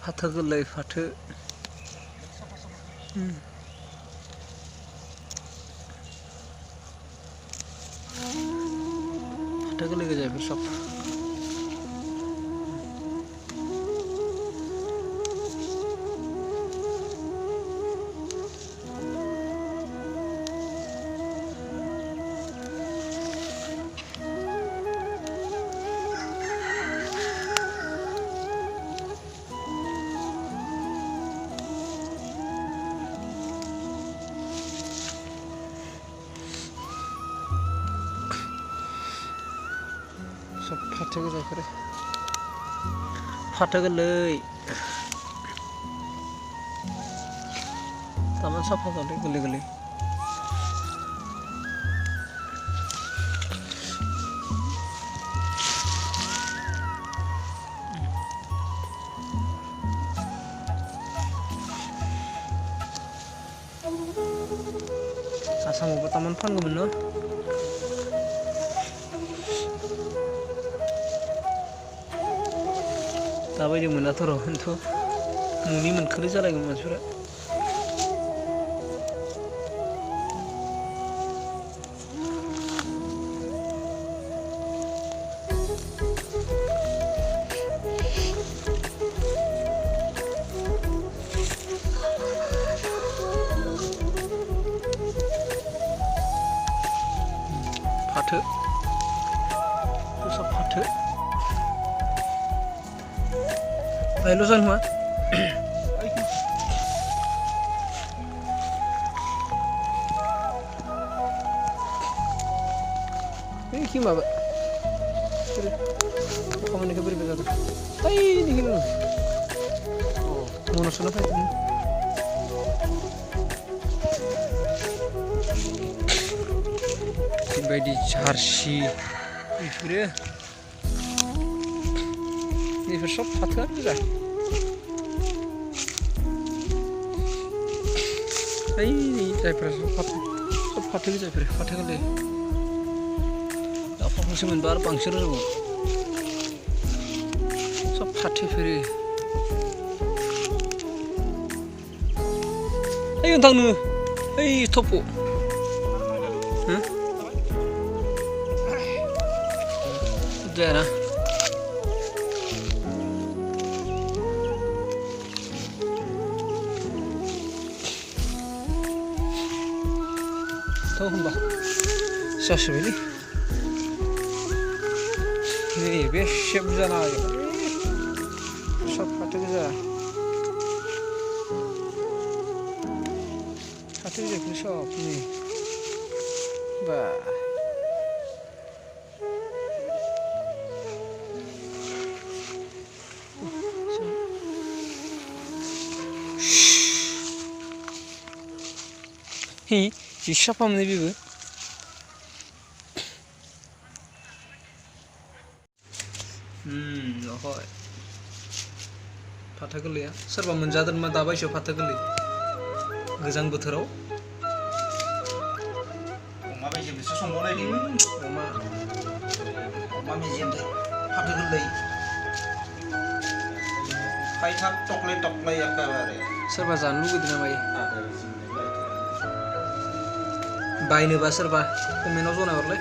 फाथो गोरलै फाथो फाथो गोरलै गोजा बेफोर सब सब फाथो गोजा बेफोरो फाथो गोरलै तारमाने साफा जादों गोरलै गोरलै आसामावबो तारमाने फानगौमोन न दाबायदि मोनाथ' र' खिन्थु न'नि मोनखोलै जालायगोन मानसिफोरा फाथो सब फाथो बायल'ज नङा कि माबा खामानिखौ बोरैबा जादों ओइ निखिनो मनाव सोना फैदों बेबायदि जार्सि बेफोर सब फाथोआनो गोजा ओइ जायफोरा सब फाथो गोजा बेफोर फाथो गोरलै दा फांसे मोनबा आरो बांसिन रोंगौ सब फाथो फेरो ओइ नोंथां नोङो ओइ थप' जायाना थ' होनबा जासिबायलै नै बेसे बुरजा नागिरो सब फाथो गोजा फाथो गोजाखौ सब नै बा जि साफा मोनो बेबो अहय फाथो गोरलैया सोरबा मोनजादों मा दा बायसायाव फाथो गोरलै गोजां बोथोराव अमा मेजेमजोंसो संबावनायदों अमा मेजेमजों फाथो गोरलै फायथाब टक्लाय टक्लाय एखेबारे सोरबा जानो लुगैदों नामा बायनोबा सोरबा कमेन्टआव जनाय हरलाय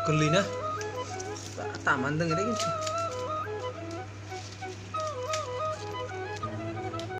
गोरलै ना तामानो दङ दे खिन्थु